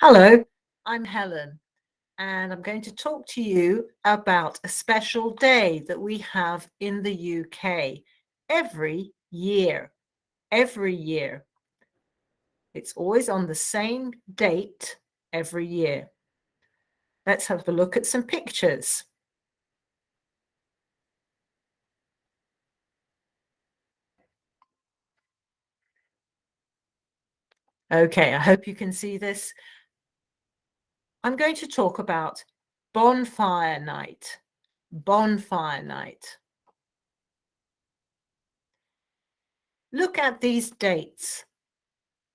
Hello, I'm Helen, and I'm going to talk to you about a special day that we have in the UK every year. Every year. It's always on the same date every year. Let's have a look at some pictures. Okay, I hope you can see this. I'm going to talk about Bonfire Night. Bonfire Night. Look at these dates.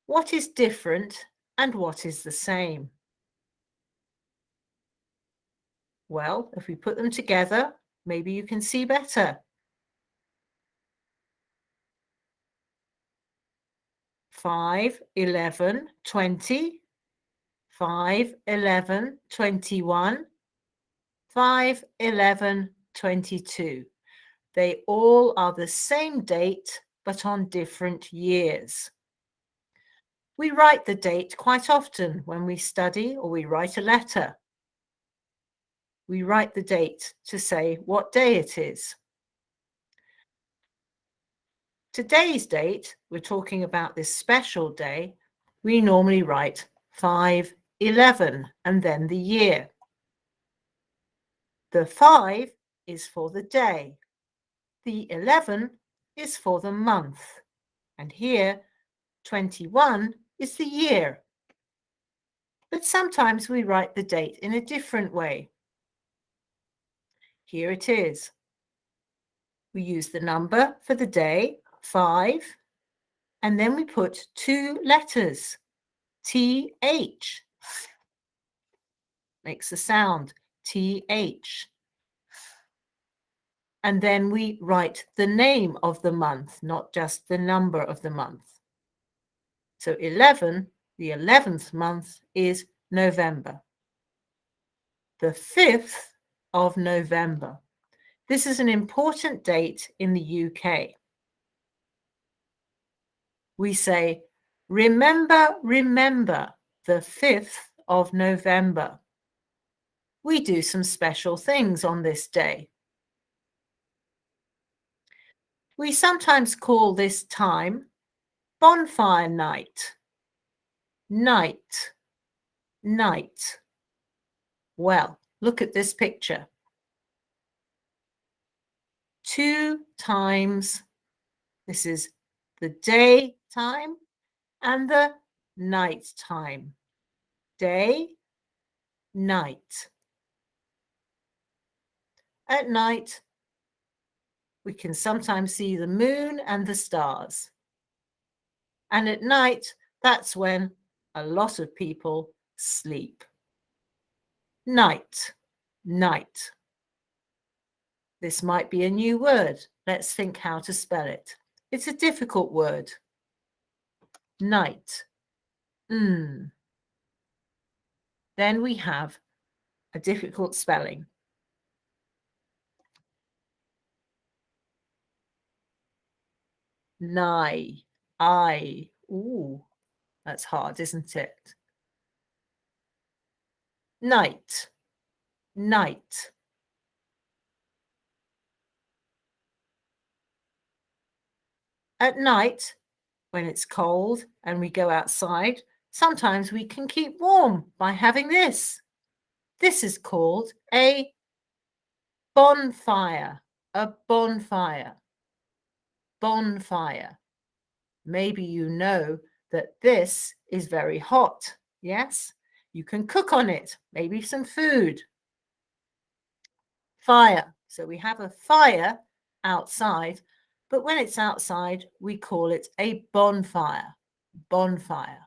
What is different and what is the same? Well, if we put them together, maybe you can see better. 5, 11, 20, 5, 11, 21, 5, 11, 22. They all are the same date, but on different years. We write the date quite often when we study or we write a letter. We write the date to say what day it is. Today's date, we're talking about this special day, we normally write 5/11 and then the year. The 5 is for the day. The 11 is for the month. And here, 21 is the year. But sometimes we write the date in a different way. Here it is. We use the number for the day, 5, and then we put 2 letters, TH. Makes the sound TH. And then we write the name of the month, not just the number of the month. So 11, the 11th month is November. The 5th of November. This is an important date in the UK. We say, remember, remember the 5th of November. We do some special things on this day. We sometimes call this time Bonfire Night. Night. Night. Well, look at this picture. 2 times. This is the day time and the night time. Day, night. At night, we can sometimes see the moon and the stars. And at night, that's when a lot of people sleep. Night, night. This might be a new word. Let's think how to spell it. It's a difficult word. Night. Then we have a difficult spelling. Nigh. I. Ooh, that's hard, isn't it? Night. Night. At night, when it's cold and we go outside, sometimes we can keep warm by having this. This is called a bonfire. A bonfire. Bonfire. Maybe you know that this is very hot. Yes, you can cook on it, maybe some food. Fire. So we have a fire outside, but when it's outside, we call it a bonfire. Bonfire.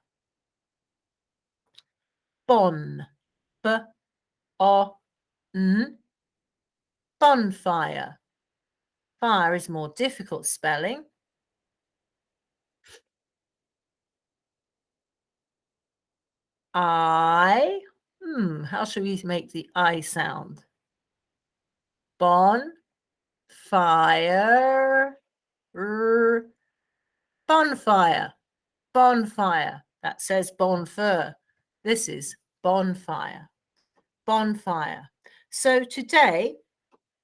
Bon. B-O-N. Bonfire. Fire is more difficult spelling. I. How should we make the I sound? Bon. Fire. Bonfire. Bonfire. That says bonfire. This is bonfire. Bonfire. So today,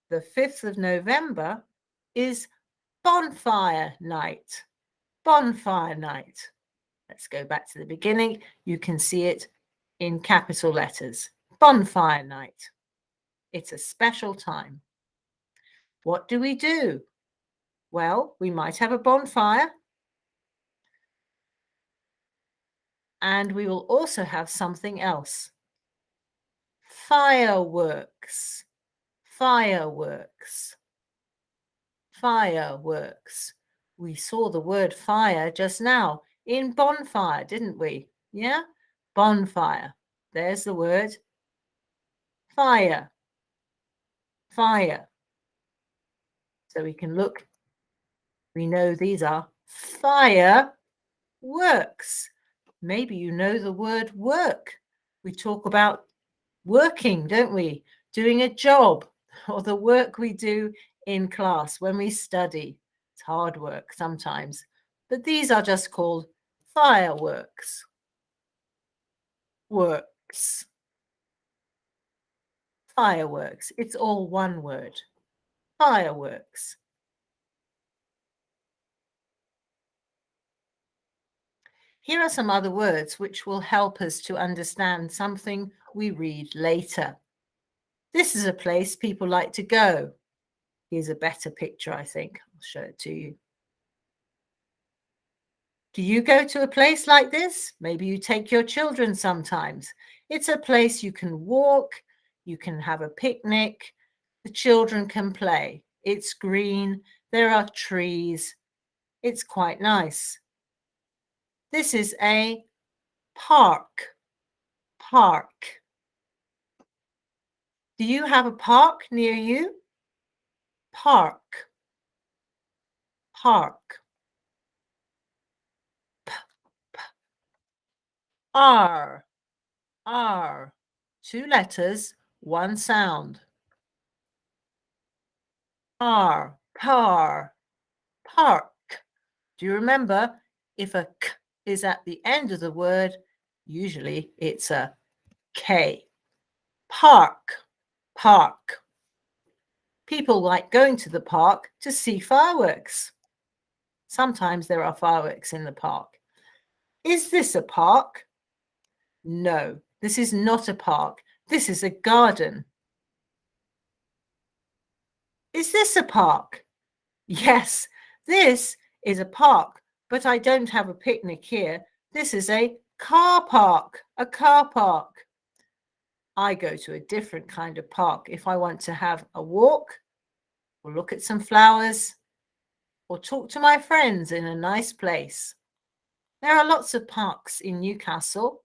the 5th of November, is Bonfire Night. Bonfire Night. Let's go back to the beginning. You can see it in capital letters. Bonfire Night. It's a special time. What do we do? Well, we might have a bonfire. And we will also have something else. Fireworks. Fireworks. Fireworks. We saw the word fire just now in bonfire, didn't we? Yeah? Bonfire. There's the word. Fire. Fire. So we can look. We know these are fireworks. Maybe you know the word work. We talk about working, don't we? Doing a job, or the work we do in class when we study. It's hard work sometimes, but these are just called fireworks. Works. Fireworks. It's all one word. Fireworks. Here are some other words which will help us to understand something we read later. This is a place people like to go. Here's a better picture, I think. I'll show it to you. Do you go to a place like this? Maybe you take your children sometimes. It's a place you can walk, you can have a picnic, the children can play. It's green, there are trees. It's quite nice. This is a park. Park. Do you have a park near you? Park. Park. R. R. 2 letters, 1 sound. R. Par. Park. Do you remember, if a k is at the end of the word, usually it's a K. Park. Park. People like going to the park to see fireworks. Sometimes there are fireworks in the park. Is this a park? No, this is not a park. This is a garden. Is this a park? Yes, this is a park, but I don't have a picnic here. This is a car park, a car park. I go to a different kind of park if I want to have a walk or look at some flowers or talk to my friends in a nice place. There are lots of parks in Newcastle.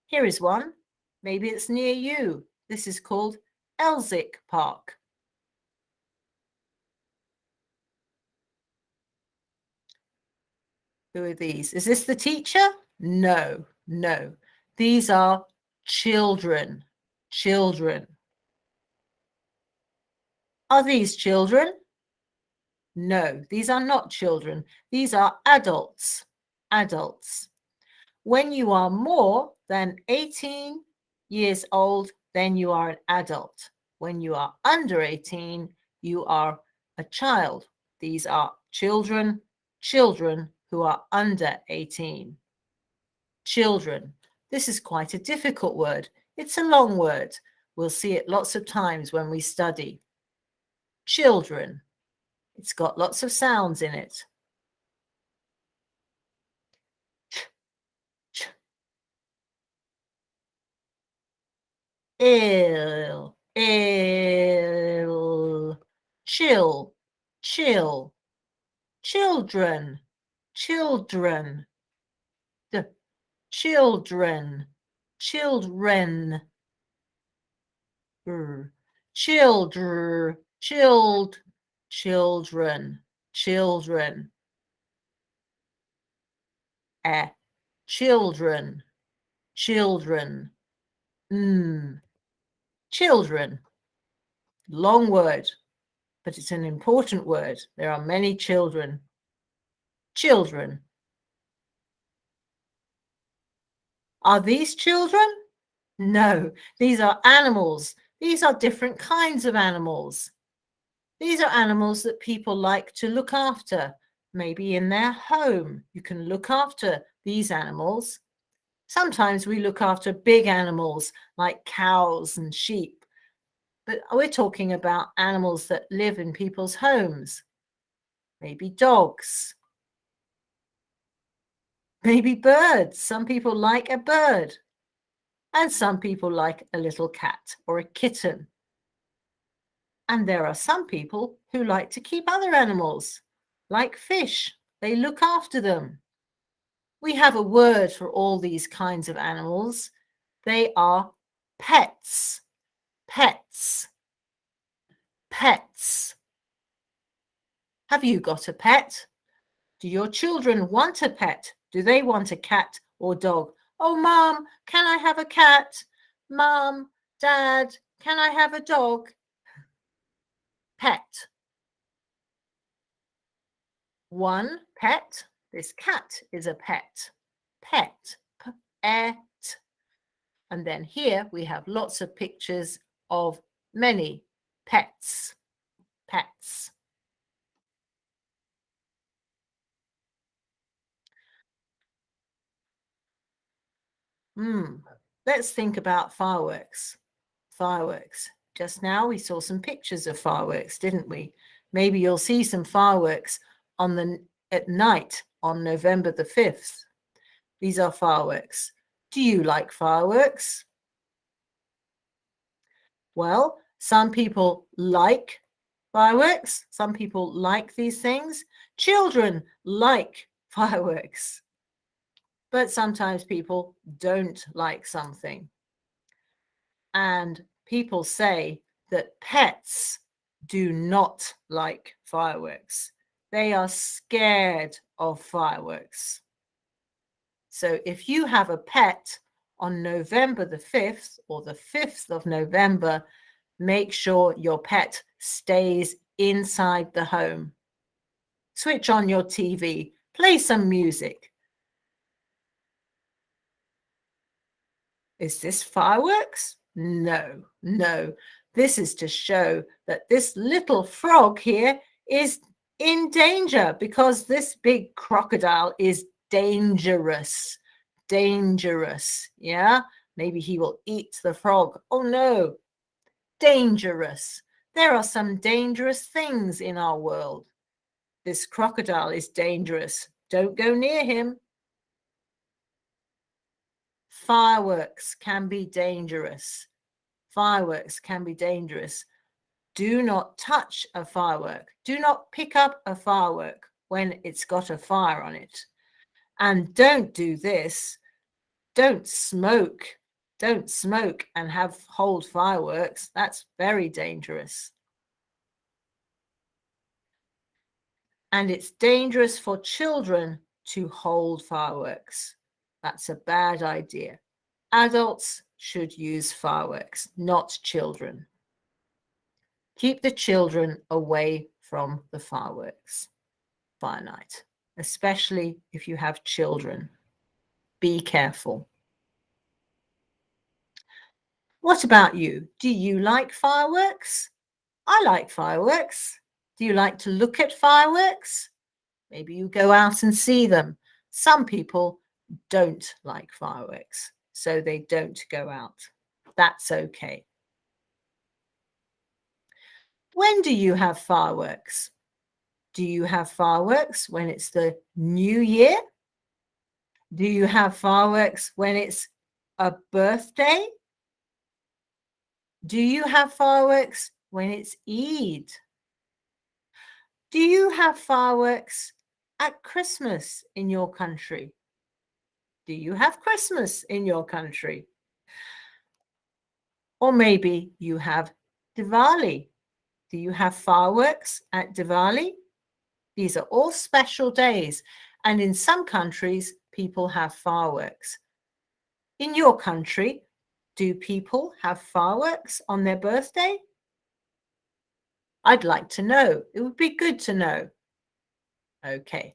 Here is one. Maybe it's near you. This is called Elsick Park. Who are these? Is this the teacher? No, no. These are children. Children. Are these children? No, these are not children. These are adults. Adults. When you are more than 18 years old, then you are an adult. When you are under 18, you are a child. These are children, children who are under 18. Children. This is quite a difficult word. It's a long word. We'll see it lots of times when we study. Children. It's got lots of sounds in it. Ill, ill, chill, chill, children, children, children, children, children, children, children, children, children, children. Long word, but it's an important word. There are many children. Children. Are these children? No, these are animals. These are different kinds of animals. These are animals that people like to look after, maybe in their home. You can look after these animals. Sometimes we look after big animals like cows and sheep, but we're talking about animals that live in people's homes. Maybe dogs, maybe birds. Some people like a bird, and some people like a little cat or a kitten. And there are some people who like to keep other animals, like fish. They look after them. We have a word for all these kinds of animals. They are pets. Pets. Pets. Have you got a pet? Do your children want a pet? Do they want a cat or dog? Oh, Mom, can I have a cat? Mom, Dad, can I have a dog? Pet. One pet. This cat is a pet. Pet. Pet. And then here we have lots of pictures of many pets. Pets. Let's think about fireworks. Fireworks. Just now we saw some pictures of fireworks, didn't we? Maybe you'll see some fireworks at night on November the 5th. These are fireworks. Do you like fireworks? Well, some people like fireworks. Some people like these things. Children like fireworks. But sometimes people don't like something. And people say that pets do not like fireworks. They are scared of fireworks. So if you have a pet on November the 5th or the 5th of November, make sure your pet stays inside the home. Switch on your TV, play some music. Is this fireworks? No, no. This is to show that this little frog here is in danger because this big crocodile is dangerous. Dangerous. Yeah? Maybe he will eat the frog. Oh no. Dangerous. There are some dangerous things in our world. This crocodile is dangerous. Don't go near him. Fireworks can be dangerous. Fireworks can be dangerous. Do not touch a firework. Do not pick up a firework when it's got a fire on it. And don't do this. Don't smoke. Don't smoke and hold fireworks. That's very dangerous. And it's dangerous for children to hold fireworks. That's a bad idea. Adults should use fireworks, not children. Keep the children away from the fireworks. Bonfire night, especially if you have children. Be careful. What about you? Do you like fireworks? I like fireworks. Do you like to look at fireworks? Maybe you go out and see them. Some people don't like fireworks, so they don't go out. That's okay. When do you have fireworks? Do you have fireworks when it's the new year? Do you have fireworks when it's a birthday? Do you have fireworks when it's Eid? Do you have fireworks at Christmas in your country? Do you have Christmas in your country? Or maybe you have Diwali. Do you have fireworks at Diwali? These are all special days, and in some countries, people have fireworks. In your country, do people have fireworks on their birthday? I'd like to know. It would be good to know. Okay.